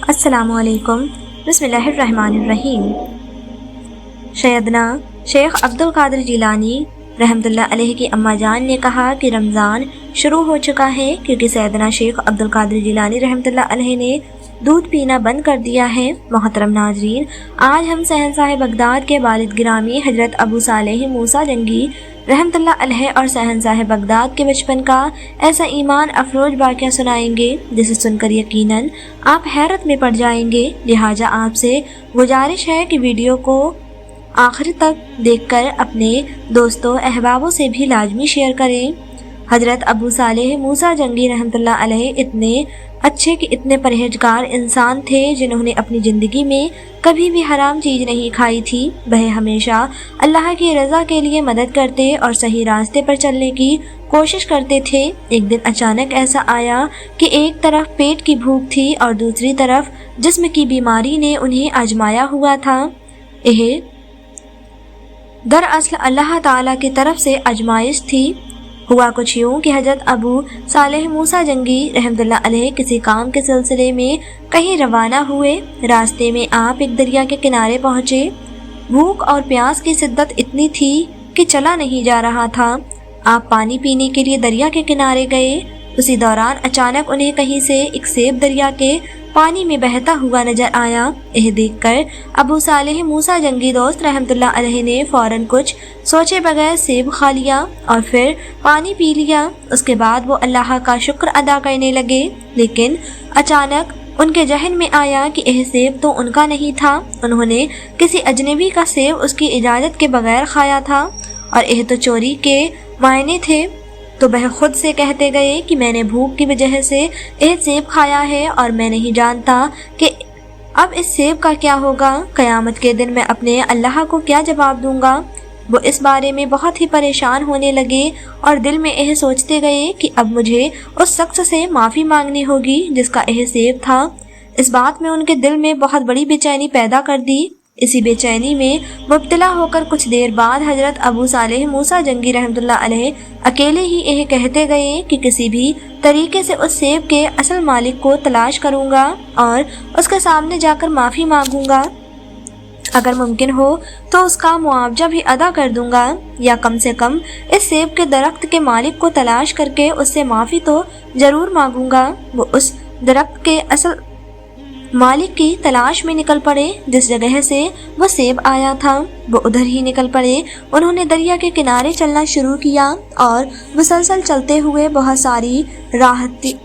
السلام علیکم۔ بسم اللہ الرحمن الرحیم۔ سیدنا شیخ عبد القادر جیلانی رحمۃ اللہ علیہ کی اماں جان نے کہا کہ رمضان شروع ہو چکا ہے کیونکہ سیدنا شیخ عبد القادر جیلانی رحمۃ اللہ علیہ نے دودھ پینا بند کر دیا ہے۔ محترم ناظرین، آج ہم شہنشاہ بغداد کے والد گرامی حضرت ابو صالح موسیٰ جنگی رحمۃ اللہ علیہ اور شہنشاہ بغداد کے بچپن کا ایسا ایمان افروز واقعہ سنائیں گے جسے سن کر یقیناً آپ حیرت میں پڑ جائیں گے۔ لہٰذا آپ سے گزارش ہے کہ ویڈیو کو آخر تک دیکھ کر اپنے دوستوں احبابوں سے بھی لازمی شیئر کریں۔ حضرت ابو صالح موسیٰ جنگی رحمۃ اللہ علیہ اتنے اچھے کہ اتنے پرہیزگار انسان تھے جنہوں نے اپنی زندگی میں کبھی بھی حرام چیز نہیں کھائی تھی۔ وہ ہمیشہ اللہ کی رضا کے لیے مدد کرتے اور صحیح راستے پر چلنے کی کوشش کرتے تھے۔ ایک دن اچانک ایسا آیا کہ ایک طرف پیٹ کی بھوک تھی اور دوسری طرف جسم کی بیماری نے انہیں آزمایا ہوا تھا۔ یہ دراصل اللہ تعالیٰ کی طرف سے آزمائش تھی۔ ہوا کچھ یوں کہ حضرت ابو صالح موسیٰ جنگی رحمۃ اللہ علیہ کسی کام کے سلسلے میں کہیں روانہ ہوئے۔ راستے میں آپ ایک دریا کے کنارے پہنچے۔ بھوک اور پیاس کی شدت اتنی تھی کہ چلا نہیں جا رہا تھا۔ آپ پانی پینے کے لیے دریا کے کنارے گئے۔ اسی دوران اچانک انہیں کہیں سے ایک سیب دریا کے پانی میں بہتا ہوا نظر آیا۔ یہ دیکھ کر ابو صالح موسیٰ جنگی دوست رحمۃ اللہ علیہ نے فوراً کچھ سوچے بغیر سیب کھا لیا اور پھر پانی پی لیا۔ اس کے بعد وہ اللہ کا شکر ادا کرنے لگے، لیکن اچانک ان کے ذہن میں آیا کہ یہ سیب تو ان کا نہیں تھا۔ انہوں نے کسی اجنبی کا سیب اس کی اجازت کے بغیر کھایا تھا اور یہ تو چوری کے معنی تھے۔ تو وہ خود سے کہتے گئے کہ میں نے بھوک کی وجہ سے یہ سیب کھایا ہے اور میں نہیں جانتا کہ اب اس سیب کا کیا ہوگا۔ قیامت کے دن میں اپنے اللہ کو کیا جواب دوں گا۔ وہ اس بارے میں بہت ہی پریشان ہونے لگے اور دل میں یہ سوچتے گئے کہ اب مجھے اس شخص سے معافی مانگنی ہوگی جس کا یہ سیب تھا۔ اس بات میں ان کے دل میں بہت بڑی بے چینی پیدا کر دی۔ اسی بے چینی میں مبتلا ہو کر کچھ دیر بعد حضرت ابو صالح موسیٰ جنگی رحمۃ اللہ علیہ اکیلے ہی یہ کہتے گئے کہ کسی بھی طریقے سے اس سیب کے اصل مالک کو تلاش کروں گا اور اس کے سامنے جا کر معافی مانگوں گا۔ اگر ممکن ہو تو اس کا معاوضہ بھی ادا کر دوں گا، یا کم سے کم اس سیب کے درخت کے مالک کو تلاش کر کے اس سے معافی تو ضرور مانگوں گا۔ وہ اس درخت کے اصل مالک کی تلاش میں نکل پڑے جس جگہ سے وہ سیب آیا تھا۔ وہ ادھر ہی نکل پڑے۔ انہوں نے دریا کے کنارے چلنا شروع کیا اور مسلسل چلتے ہوئے بہت ساری راہ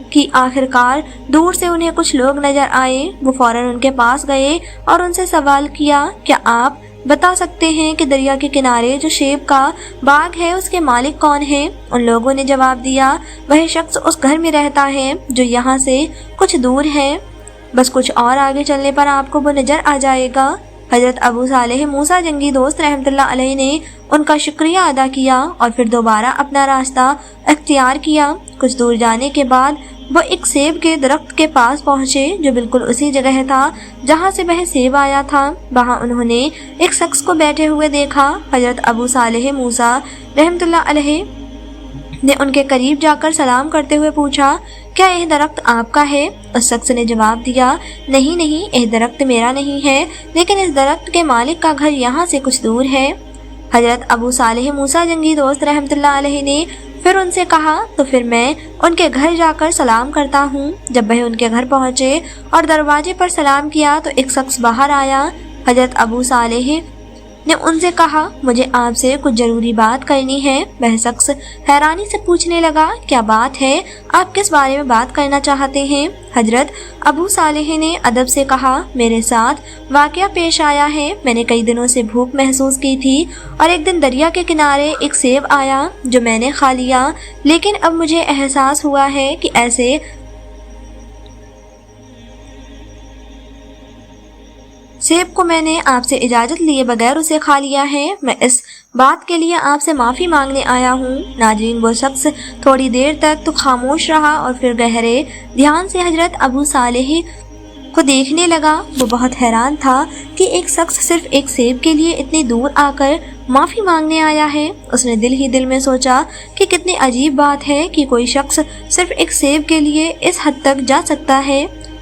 کی آخرکار دور سے انہیں کچھ لوگ نظر آئے۔ وہ فوراً ان کے پاس گئے اور ان سے سوال کیا، کیا آپ بتا سکتے ہیں کہ دریا کے کنارے جو سیب کا باغ ہے اس کے مالک کون ہیں؟ ان لوگوں نے جواب دیا، وہ شخص اس گھر میں رہتا ہے جو یہاں سے کچھ دور ہے، بس کچھ اور آگے چلنے پر آپ کو وہ نظر آ جائے گا۔ حضرت ابو صالح موسیٰ جنگی دوست رحمۃ اللہ علیہ نے ان کا شکریہ ادا کیا اور پھر دوبارہ اپنا راستہ اختیار کیا۔ کچھ دور جانے کے بعد وہ ایک سیب کے درخت کے پاس پہنچے جو بالکل اسی جگہ تھا جہاں سے وہ سیب آیا تھا۔ وہاں انہوں نے ایک شخص کو بیٹھے ہوئے دیکھا۔ حضرت ابو صالح موسیٰ رحمۃ اللہ علیہ نے ان کے قریب جا کر سلام کرتے ہوئے پوچھا، کیا یہ درخت آپ کا ہے؟ اس شخص نے جواب دیا، نہیں یہ درخت میرا نہیں ہے، لیکن اس درخت کے مالک کا گھر یہاں سے کچھ دور ہے۔ حضرت ابو صالح موسیٰ جنگی دوست رحمۃ اللہ علیہ نے پھر ان سے کہا، تو پھر میں ان کے گھر جا کر سلام کرتا ہوں۔ جب وہ ان کے گھر پہنچے اور دروازے پر سلام کیا تو ایک شخص باہر آیا۔ حضرت ابو صالح نے ان سے کہا، مجھے آپ سے کچھ ضروری بات کرنی ہے۔ وہ شخص حیرانی سے پوچھنے لگا، کیا بات ہے؟ آپ کس بارے میں بات کرنا چاہتے ہیں؟ حضرت ابو صالح نے ادب سے کہا، میرے ساتھ واقعہ پیش آیا ہے۔ میں نے کئی دنوں سے بھوک محسوس کی تھی اور ایک دن دریا کے کنارے ایک سیب آیا جو میں نے کھا لیا، لیکن اب مجھے احساس ہوا ہے کہ ایسے سیب کو میں نے آپ سے اجازت لیے بغیر اسے کھا لیا ہے۔ میں اس بات کے لیے آپ سے معافی مانگنے آیا ہوں۔ ناظرین، وہ شخص تھوڑی دیر تک تو خاموش رہا اور پھر گہرے دھیان سے حضرت ابو صالح کو دیکھنے لگا۔ وہ بہت حیران تھا کہ ایک شخص صرف ایک سیب کے لیے اتنی دور آ کر معافی مانگنے آیا ہے۔ اس نے دل ہی دل میں سوچا کہ کتنی عجیب بات ہے کہ کوئی شخص صرف ایک سیب کے لیے اس حد تک جا سکتا ہے۔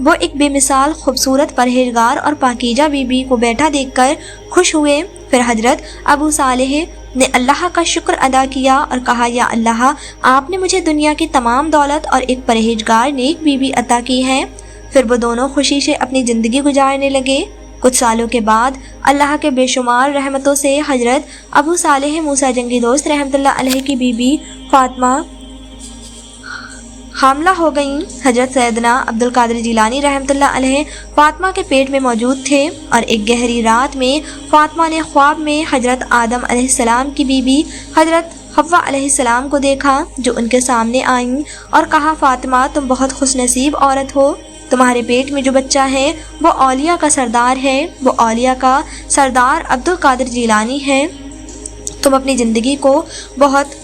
وہ ایک بے مثال خوبصورت پرہیزگار اور پاکیزہ بیوی کو بیٹھا دیکھ کر خوش ہوئے۔ پھر حضرت ابو صالح نے اللہ کا شکر ادا کیا اور کہا، یا اللہ، آپ نے مجھے دنیا کی تمام دولت اور ایک پرہیزگار نیک بیوی عطا کی ہے۔ پھر وہ دونوں خوشی سے اپنی زندگی گزارنے لگے۔ کچھ سالوں کے بعد اللہ کے بے شمار رحمتوں سے حضرت ابو صالح موسیٰ جنگی دوست رحمۃ اللہ علیہ کی بیوی فاطمہ حاملہ ہو گئیں۔ حضرت سیدنا عبد القادر جیلانی رحمۃ اللہ علیہ فاطمہ کے پیٹ میں موجود تھے، اور ایک گہری رات میں فاطمہ نے خواب میں حضرت آدم علیہ السلام کی بیوی حضرت حوا علیہ السلام کو دیکھا، جو ان کے سامنے آئیں اور کہا، فاطمہ، تم بہت خوش نصیب عورت ہو، تمہارے پیٹ میں جو بچہ ہے وہ اولیاء کا سردار ہے، وہ اولیاء کا سردار عبد القادر جیلانی ہے۔ تم اپنی زندگی کو بہت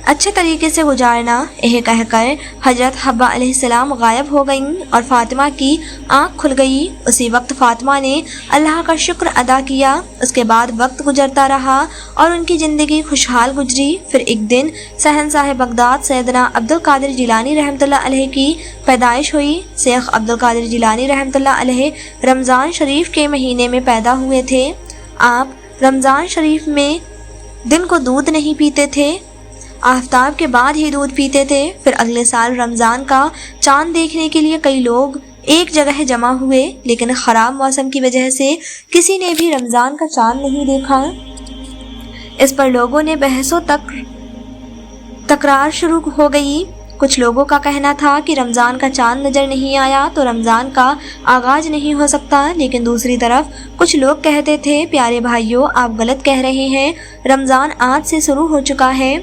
اچھے طریقے سے گزارنا۔ یہ کہہ کر حضرت حوا علیہ السلام غائب ہو گئیں اور فاطمہ کی آنکھ کھل گئی۔ اسی وقت فاطمہ نے اللہ کا شکر ادا کیا۔ اس کے بعد وقت گزرتا رہا اور ان کی زندگی خوشحال گزری۔ پھر ایک دن شہنشاہ بغداد سیدنا عبد القادر جیلانی رحمۃ اللہ علیہ کی پیدائش ہوئی۔ شیخ عبد القادر جیلانی رحمۃ اللہ علیہ رمضان شریف کے مہینے میں پیدا ہوئے تھے۔ آپ رمضان شریف میں دن کو دودھ نہیں پیتے تھے، آفتاب کے بعد ہی دودھ پیتے تھے۔ پھر اگلے سال رمضان کا چاند دیکھنے کے لیے کئی لوگ ایک جگہ جمع ہوئے، لیکن خراب موسم کی وجہ سے کسی نے بھی رمضان کا چاند نہیں دیکھا۔ اس پر لوگوں نے بحث و تکرار شروع ہو گئی۔ کچھ لوگوں کا کہنا تھا کہ رمضان کا چاند نظر نہیں آیا تو رمضان کا آغاز نہیں ہو سکتا، لیکن دوسری طرف کچھ لوگ کہتے تھے، پیارے بھائیوں، آپ غلط کہہ رہے ہیں، رمضان آج سے شروع ہو چکا ہے۔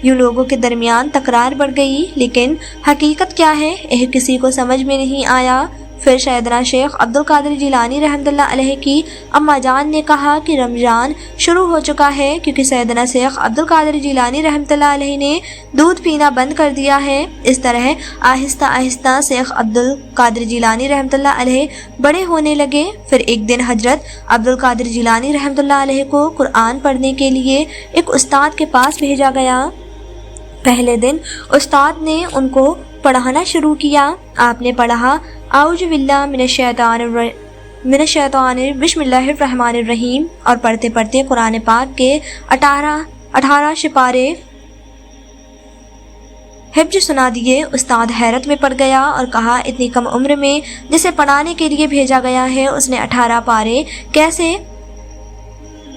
یوں لوگوں کے درمیان تکرار بڑھ گئی، لیکن حقیقت کیا ہے یہ کسی کو سمجھ میں نہیں آیا۔ پھر سیدنا شیخ عبد القادر جیلانی رحمۃ اللہ علیہ کی اماں جان نے کہا کہ رمضان شروع ہو چکا ہے، کیونکہ سیدنا شیخ عبد القادر جیلانی رحمۃ اللہ علیہ نے دودھ پینا بند کر دیا ہے۔ اس طرح آہستہ آہستہ شیخ عبد القادر جیلانی رحمۃ اللہ علیہ بڑے ہونے لگے۔ پھر ایک دن حضرت عبد القادر جیلانی رحمۃ اللہ علیہ کو قرآن پڑھنے کے لیے ایک استاد کے پاس بھیجا گیا۔ پہلے دن استاد نے ان کو پڑھانا شروع کیا۔ آپ نے پڑھا، اعوذ باللہ من الشیطان بسم اللہ الرحمن الرحیم، اور پڑھتے پڑھتے قرآن پاک کے 18 سپارے حفظ سنا دیے۔ استاد حیرت میں پڑ گیا اور کہا، اتنی کم عمر میں جسے پڑھانے کے لیے بھیجا گیا ہے اس نے 18 پارے کیسے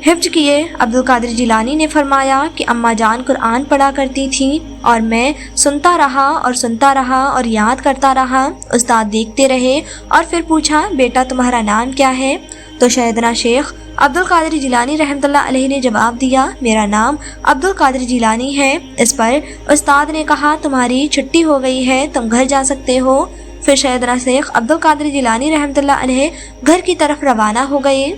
حفظ کیے؟ عبد القادر جیلانی نے فرمایا کہ اماں جان قرآن پڑھا کرتی تھیں اور میں سنتا رہا اور یاد کرتا رہا۔ استاد دیکھتے رہے اور پھر پوچھا، بیٹا تمہارا نام کیا ہے؟ تو سیدنا شیخ عبد القادر جیلانی رحمۃ اللہ علیہ نے جواب دیا، میرا نام عبد القادر جیلانی ہے۔ اس پر استاد نے کہا، تمہاری چھٹی ہو گئی ہے، تم گھر جا سکتے ہو۔ پھر سیدنا شیخ عبد القادر جیلانی رحمۃ اللہ علیہ گھر کی طرف روانہ ہو گئے۔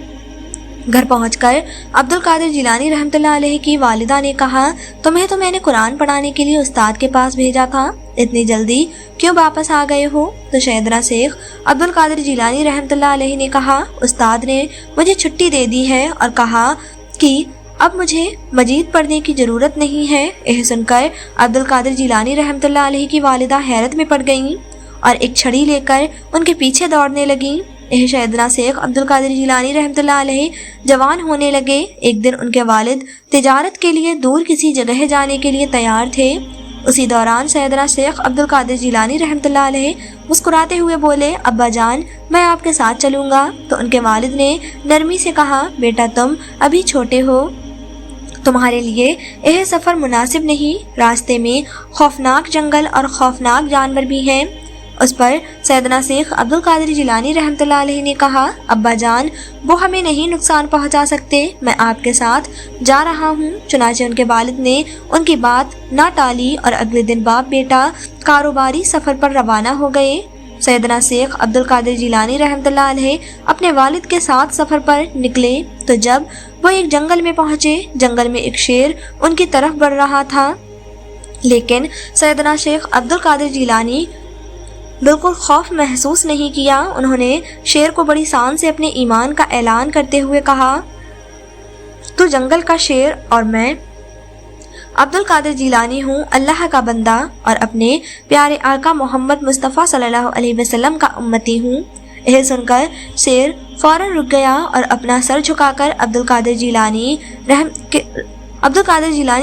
گھر پہنچ کر عبد القادر جیلانی رحمۃ اللہ علیہ کی والدہ نے کہا، تمہیں تو میں نے قرآن پڑھانے کے لیے استاد کے پاس بھیجا تھا، اتنی جلدی کیوں واپس آ گئے ہو؟ تو سیدنا شیخ عبد القادر جیلانی رحمۃ اللہ علیہ نے کہا، استاد نے مجھے چھٹی دے دی ہے اور کہا کہ اب مجھے مزید پڑھنے کی ضرورت نہیں ہے۔ یہ سن کر عبد القادر جیلانی رحمۃ اللہ علیہ کی والدہ حیرت میں پڑ گئیں اور ایک چھڑی لے کر ان کے پیچھے دوڑنے لگیں۔ یہ سیدنا شیخ عبد القادر جیلانی رحمۃ اللہ علیہ جوان ہونے لگے۔ ایک دن ان کے والد تجارت کے لیے دور کسی جگہ جانے کے لیے تیار تھے۔ اسی دوران سیدنا شیخ عبد القادر جیلانی رحمۃ اللہ علیہ مسکراتے ہوئے بولے، ابا جان میں آپ کے ساتھ چلوں گا۔ تو ان کے والد نے نرمی سے کہا، بیٹا تم ابھی چھوٹے ہو، تمہارے لیے یہ سفر مناسب نہیں، راستے میں خوفناک جنگل اور خوفناک جانور بھی ہیں۔ اس پر سیدنا شیخ عبد القادر جیلانی رحمۃ اللہ علیہ نے کہا، ابا جان وہ ہمیں نہیں نقصان پہنچا سکتے، میں آپ کے ساتھ جا رہا ہوں۔ چنانچہ ان کے والد نے ان کی بات نہ ٹالی اور اگلے دن باپ بیٹا کاروباری سفر پر روانہ ہو گئے۔ سیدنا شیخ عبد القادر جیلانی رحمۃ اللہ علیہ اپنے والد کے ساتھ سفر پر نکلے تو جب وہ ایک جنگل میں پہنچے، جنگل میں ایک شیر ان کی طرف بڑھ رہا تھا، لیکن سیدنا شیخ عبد القادر جیلانی بالکل خوف محسوس نہیں کیا۔ انہوں نے شیر کو بڑی شان سے اپنے ایمان کا اعلان کرتے ہوئے کہا، تو جنگل کا شیر اور میں عبد القادر جیلانی ہوں، اللہ کا بندہ اور اپنے پیارے آقا محمد مصطفیٰ صلی اللہ علیہ وسلم کا امتی ہوں۔ یہ سن کر شیر فوراً رک گیا اور اپنا سر جھکا کر عبد القادر جیلانی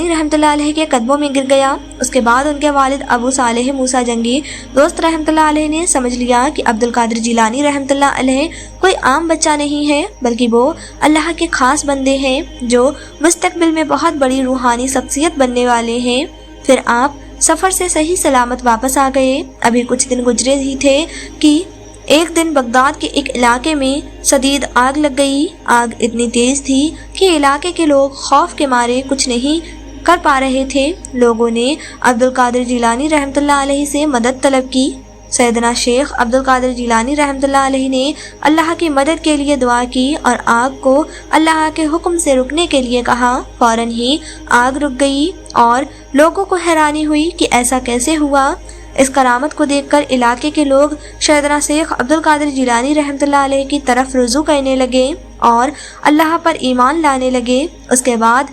رحمۃ اللہ علیہ کے قدموں میں گر گیا۔ اس کے بعد ان کے والد ابو صالح موسیٰ جنگی دوست رحمۃ اللہ علیہ نے سمجھ لیا کہ عبد القادر جیلانی رحمۃ اللہ علیہ کوئی عام بچہ نہیں ہے، بلکہ وہ اللہ کے خاص بندے ہیں جو مستقبل میں بہت بڑی روحانی شخصیت بننے والے ہیں۔ پھر آپ سفر سے صحیح سلامت واپس آ گئے۔ ابھی کچھ دن گزرے ہی تھے کہ ایک دن بغداد کے ایک علاقے میں شدید آگ لگ گئی۔ آگ اتنی تیز تھی کہ علاقے کے لوگ خوف کے مارے کچھ نہیں کر پا رہے تھے۔ لوگوں نے عبد القادر جیلانی رحمۃ اللہ علیہ سے مدد طلب کی۔ سیدنا شیخ عبد القادر جیلانی رحمۃ اللہ علیہ نے اللہ کی مدد کے لیے دعا کی اور آگ کو اللہ کے حکم سے رکنے کے لیے کہا۔ فوراً ہی آگ رک گئی اور لوگوں کو حیرانی ہوئی کہ ایسا کیسے ہوا۔ اس کرامت کو دیکھ کر علاقے کے لوگ سیدنا شیخ عبد القادر جیلانی رحمۃ اللہ علیہ کی طرف رجوع کرنے لگے اور اللہ پر ایمان لانے لگے۔ اس کے بعد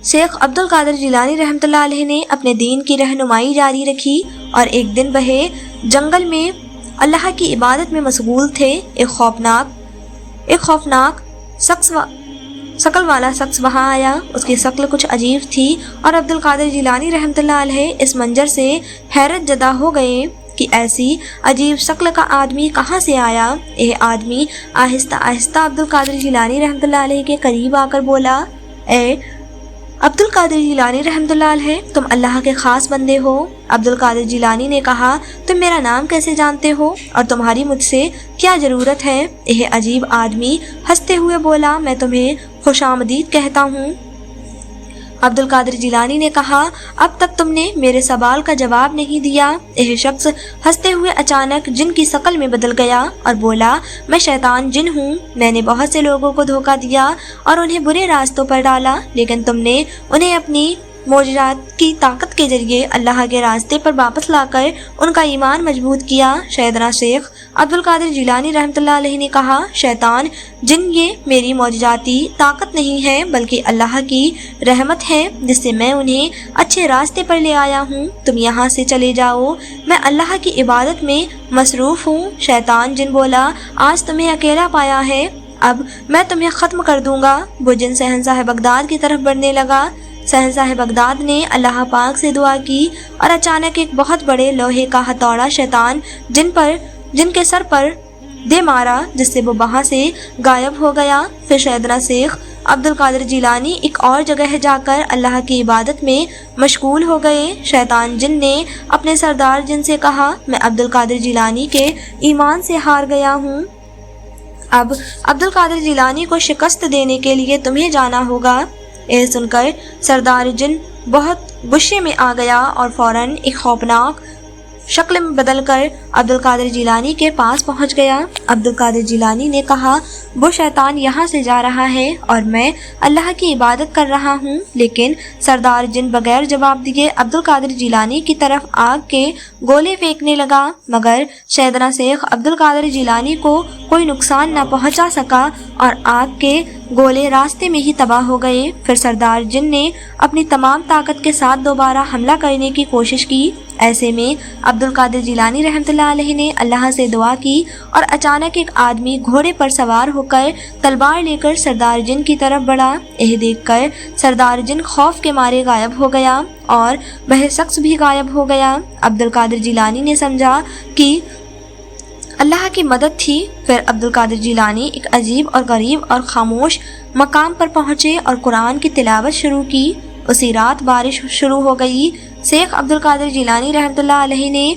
شیخ عبد القادر جیلانی رحمۃ اللہ علیہ نے اپنے دین کی رہنمائی جاری رکھی اور ایک دن وہ جنگل میں اللہ کی عبادت میں مشغول تھے۔ ایک خوفناک شکل والا شخص وہاں آیا۔ اس کی شکل کچھ عجیب تھی اور عبد القادر جیلانی رحمۃ اللہ علیہ اس منظر سے حیرت زدہ ہو گئے کہ ایسی عجیب شکل کا آدمی کہاں سے آیا۔ یہ آدمی آہستہ آہستہ عبد القادر جیلانی رحمۃ اللہ علیہ کے قریب آ کر بولا، اے عبد القادر جیلانی رحمۃ اللہ علیہ، تم اللہ کے خاص بندے ہو۔ عبد القادر جیلانی نے کہا، تم میرا نام کیسے جانتے ہو اور تمہاری مجھ سے کیا ضرورت ہے؟ یہ عجیب آدمی ہنستے ہوئے بولا، میں تمہیں خوش آمدید کہتا ہوں۔ عبد القادر جیلانی نے کہا، اب تک تم نے میرے سوال کا جواب نہیں دیا۔ یہ شخص ہنستے ہوئے اچانک جن کی شکل میں بدل گیا اور بولا، میں شیطان جن ہوں۔ میں نے بہت سے لوگوں کو دھوکہ دیا اور انہیں برے راستوں پر ڈالا، لیکن تم نے انہیں اپنی معجزات کی طاقت کے ذریعے اللہ کے راستے پر واپس لا کر ان کا ایمان مضبوط کیا۔ سیدنا شیخ عبد القادر جیلانی رحمۃ اللہ علیہ نے کہا، شیطان جن یہ میری معجزاتی طاقت نہیں ہے بلکہ اللہ کی رحمت ہے جس سے میں انہیں اچھے راستے پر لے آیا ہوں۔ تم یہاں سے چلے جاؤ، میں اللہ کی عبادت میں مصروف ہوں۔ شیطان جن بولا، آج تمہیں اکیلا پایا ہے، اب میں تمہیں ختم کر دوں گا۔ وہ جن شہنشاہ بغداد کی طرف بڑھنے لگا۔ شہنشاہ بغداد نے اللہ پاک سے دعا کی اور اچانک ایک بہت بڑے لوہے کا ہتھوڑا شیطان جن کے سر پر دے مارا، جس سے وہ وہاں سے غائب ہو گیا۔ پھر سیدنا شیخ عبد القادر جیلانی ایک اور جگہ جا کر اللہ کی عبادت میں مشغول ہو گئے۔ شیطان جن نے اپنے سردار جن سے کہا، میں عبد القادر جیلانی کے ایمان سے ہار گیا ہوں، اب عبد القادر جیلانی کو شکست دینے کے لیے تمہیں جانا ہوگا۔ یہ سن کر سردار جن بہت غصے میں آ گیا اور فوراً ایک خوفناک شکل میں بدل کر عبد القادر جیلانی کے پاس پہنچ گیا۔ عبد القادر جیلانی نے کہا، وہ شیطان یہاں سے جا رہا ہے اور میں اللہ کی عبادت کر رہا ہوں۔ لیکن سردار جن بغیر جواب دیے عبد القادر جیلانی کی طرف آگ کے گولے پھینکنے لگا، مگر سیدنا شیخ عبد القادر جیلانی کو کوئی نقصان نہ پہنچا سکا اور آگ کے گولے راستے میں ہی تباہ ہو گئے۔ پھر سردار جن نے اپنی تمام طاقت کے ساتھ دوبارہ حملہ کرنے کی کوشش کی۔ ایسے میں عبد القادر جیلانی رحمۃ اللہ علیہ نے اللہ سے دعا کی اور اچانک ایک آدمی گھوڑے پر سوار ہو کر تلوار لے کر سردار جن کی طرف بڑھا۔ یہ دیکھ کر سردار جن خوف کے مارے غائب ہو گیا اور وہ شخص بھی غائب ہو گیا۔ عبد القادر جیلانی نے سمجھا کہ اللہ کی مدد تھی۔ پھر عبد القادر جیلانی ایک عجیب اور غریب اور خاموش مقام پر پہنچے اور قرآن کی تلاوت شروع کی۔ اسی رات بارش شروع ہو گئی۔ شیخ عبد القادر جیلانی رحمۃ اللہ علیہ نے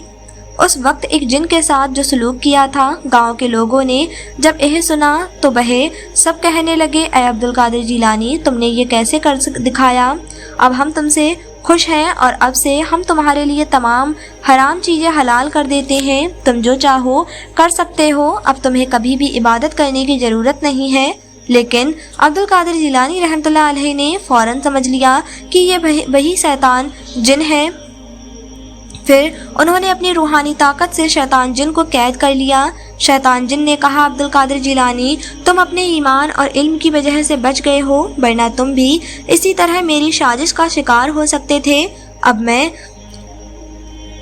اس وقت ایک جن کے ساتھ جو سلوک کیا تھا، گاؤں کے لوگوں نے جب یہ سنا تو وہ سب کہنے لگے، اے عبد القادر جیلانی، تم نے یہ کیسے کر دکھایا؟ اب ہم تم سے خوش ہیں اور اب سے ہم تمہارے لیے تمام حرام چیزیں حلال کر دیتے ہیں، تم جو چاہو کر سکتے ہو، اب تمہیں کبھی بھی عبادت کرنے کی ضرورت نہیں ہے۔ لیکن عبد القادر جیلانی رحمۃ اللہ علیہ نے فوراً سمجھ لیا کہ یہ وہی شیطان جن ہے پھر انہوں نے اپنی روحانی طاقت سے شیطان جن کو قید کر لیا۔ شیطان جن نے کہا عبد القادر جیلانی تم اپنے ایمان اور علم کی وجہ سے بچ گئے ہو، ورنہ تم بھی اسی طرح میری سازش کا شکار ہو سکتے تھے۔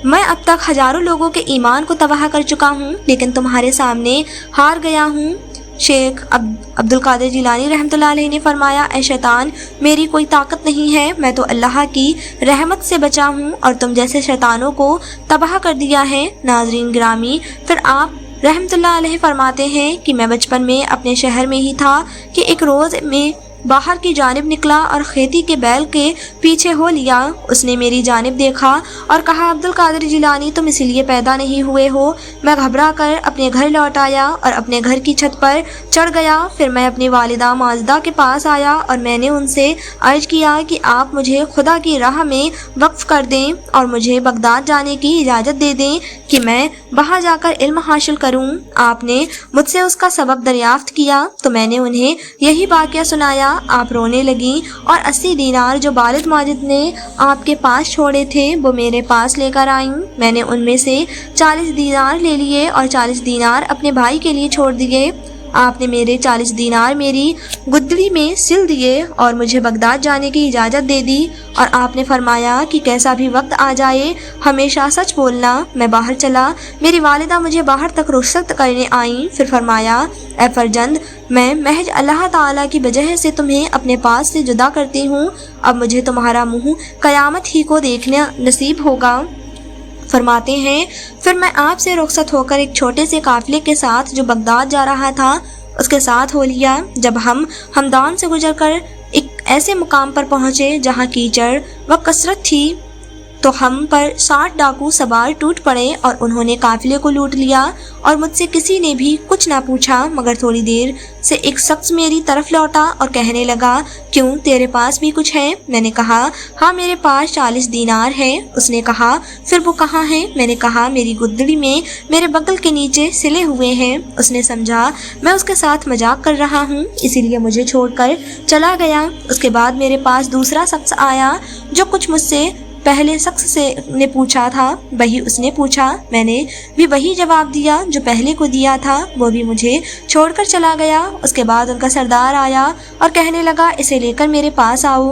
میں اب تک ہزاروں لوگوں کے ایمان کو تباہ کر چکا ہوں، لیکن تمہارے سامنے ہار گیا ہوں۔ شیخ عبد القادر جیلانی رحمۃ اللہ علیہ نے فرمایا، اے شیطان میری کوئی طاقت نہیں ہے، میں تو اللہ کی رحمت سے بچا ہوں اور تم جیسے شیطانوں کو تباہ کر دیا ہے۔ ناظرین گرامی، پھر آپ رحمۃ اللہ علیہ فرماتے ہیں کہ میں بچپن میں اپنے شہر میں ہی تھا کہ ایک روز میں باہر کی جانب نکلا اور کھیتی کے بیل کے پیچھے ہو لیا۔ اس نے میری جانب دیکھا اور کہا، عبد القادر جیلانی تم اسی لیے پیدا نہیں ہوئے ہو۔ میں گھبرا کر اپنے گھر لوٹ آیا اور اپنے گھر کی چھت پر چڑھ گیا۔ پھر میں اپنی والدہ ماجدہ کے پاس آیا اور میں نے ان سے عرض کیا کہ آپ مجھے خدا کی راہ میں وقف کر دیں اور مجھے بغداد جانے کی اجازت دے دیں کہ میں وہاں جا کر علم حاصل کروں۔ آپ نے مجھ سے اس کا سبب دریافت کیا تو میں نے انہیں یہی واقعہ سنایا۔ آپ رونے لگیں اور 80 دینار جو والد ماجد نے آپ کے پاس چھوڑے تھے وہ میرے پاس لے کر آئیں۔ میں نے ان میں سے 40 دینار لے لیے اور 40 دینار اپنے بھائی کے لیے چھوڑ دیے۔ آپ نے میرے 40 دینار میری گدڑی میں سل دیے اور مجھے بغداد جانے کی اجازت دے دی، اور آپ نے فرمایا کہ کیسا بھی وقت آ جائے ہمیشہ سچ بولنا۔ میں باہر چلا، میری والدہ مجھے باہر تک رخصت کرنے آئیں۔ پھر فرمایا، اے فرزند میں محض اللہ تعالیٰ کی وجہ سے تمہیں اپنے پاس سے جدا کرتی ہوں، اب مجھے تمہارا منہ قیامت ہی کو دیکھنا نصیب ہوگا۔ فرماتے ہیں، پھر میں آپ سے رخصت ہو کر ایک چھوٹے سے قافلے کے ساتھ جو بغداد جا رہا تھا اس کے ساتھ ہو لیا۔ جب ہم ہمدان سے گزر کر ایک ایسے مقام پر پہنچے جہاں کیچڑ و کثرت تھی تو ہم پر 60 ڈاکو سوار ٹوٹ پڑے اور انہوں نے قافلے کو لوٹ لیا، اور مجھ سے کسی نے بھی کچھ نہ پوچھا، مگر تھوڑی دیر سے ایک شخص میری طرف لوٹا اور کہنے لگا، کیوں تیرے پاس بھی کچھ ہے؟ میں نے کہا، ہاں میرے پاس 40 دینار ہے۔ اس نے کہا، پھر وہ کہاں ہیں؟ میں نے کہا، میری گدڑی میں میرے بغل کے نیچے سلے ہوئے ہیں۔ اس نے سمجھا میں اس کے ساتھ مذاق کر رہا ہوں، اسی لیے مجھے چھوڑ کر چلا گیا۔ اس کے بعد میرے پاس دوسرا شخص آیا جو کچھ مجھ سے پہلے شخص سے نے پوچھا تھا وہی اس نے پوچھا، میں نے بھی وہی جواب دیا جو پہلے کو دیا تھا، وہ بھی مجھے چھوڑ کر چلا گیا۔ اس کے بعد ان کا سردار آیا اور کہنے لگا، اسے لے کر میرے پاس آؤ۔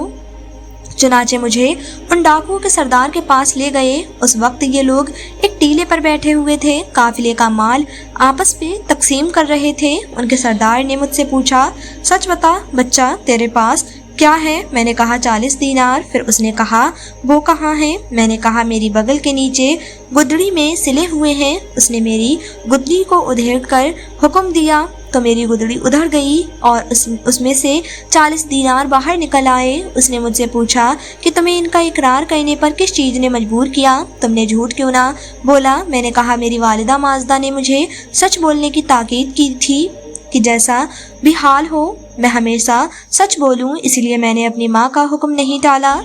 چنانچہ مجھے ان ڈاکوؤں کے سردار کے پاس لے گئے۔ اس وقت یہ لوگ ایک ٹیلے پر بیٹھے ہوئے تھے، قافلے کا مال آپس میں تقسیم کر رہے تھے۔ ان کے سردار نے مجھ سے پوچھا، سچ بتا بچہ تیرے پاس کیا ہے؟ میں نے کہا 40 دینار۔ پھر اس نے کہا، وہ کہاں ہیں؟ میں نے کہا، میری بغل کے نیچے گدڑی میں سلے ہوئے ہیں۔ اس نے میری گدڑی کو ادھیڑ کر حکم دیا تو میری گدڑی ادھر گئی اور اس میں سے 40 دینار باہر نکل آئے۔ اس نے مجھ سے پوچھا کہ تمہیں ان کا اقرار کرنے پر کس چیز نے مجبور کیا؟ تم نے جھوٹ کیوں نہ بولا؟ میں نے کہا، میری والدہ ماجدہ نے مجھے سچ بولنے کی تاکید کی تھی کہ جیسا بھی حال ہو میں ہمیشہ سچ بولوں، اسی لیے میں نے اپنی ماں کا حکم نہیں ٹالا۔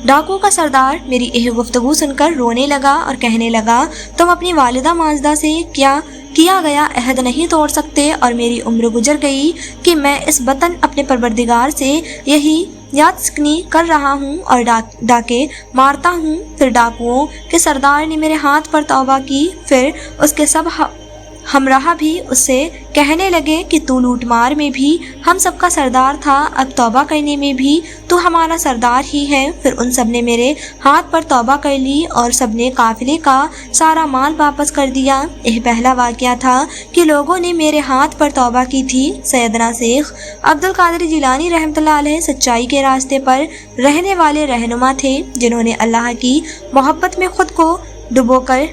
ڈاکو کا سردار میری یہ گفتگو سن کر رونے لگا اور کہنے لگا، تم اپنی والدہ ماجدہ سے کیا گیا عہد نہیں توڑ سکتے، اور میری عمر گزر گئی کہ میں اس وطن اپنے پروردگار سے یہی یاد سکنی کر رہا ہوں اور ڈاکے مارتا ہوں۔ پھر ڈاکوؤں کے سردار نے میرے ہاتھ پر توبہ کی۔ پھر اس کے سب ہمراہ بھی اس سے کہنے لگے کہ تو لوٹ مار میں بھی ہم سب کا سردار تھا، اب توبہ کرنے میں بھی تو ہمارا سردار ہی ہے۔ پھر ان سب نے میرے ہاتھ پر توبہ کر لی اور سب نے قافلے کا سارا مال واپس کر دیا۔ یہ پہلا واقعہ تھا کہ لوگوں نے میرے ہاتھ پر توبہ کی تھی۔ سیدنا شیخ عبد القادر جیلانی رحمۃ اللہ علیہ سچائی کے راستے پر رہنے والے رہنما تھے، جنہوں نے اللہ کی محبت میں خود کو ڈبو کر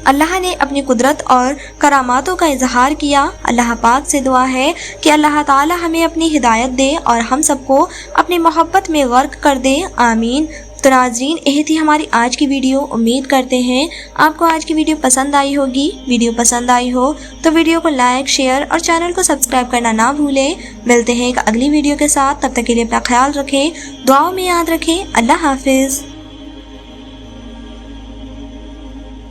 اللہ نے اپنی قدرت اور کراماتوں کا اظہار کیا۔ اللہ پاک سے دعا ہے کہ اللہ تعالی ہمیں اپنی ہدایت دے اور ہم سب کو اپنی محبت میں غرق کر دے، آمین۔ تو ناظرین، یہ تھی ہماری آج کی ویڈیو۔ امید کرتے ہیں آپ کو آج کی ویڈیو پسند آئی ہوگی۔ ویڈیو پسند آئی ہو تو ویڈیو کو لائک، شیئر اور چینل کو سبسکرائب کرنا نہ بھولیں۔ ملتے ہیں ایک اگلی ویڈیو کے ساتھ، تب تک کے لیے اپنا خیال رکھیں، دعاؤں میں یاد رکھیں۔ اللہ حافظ۔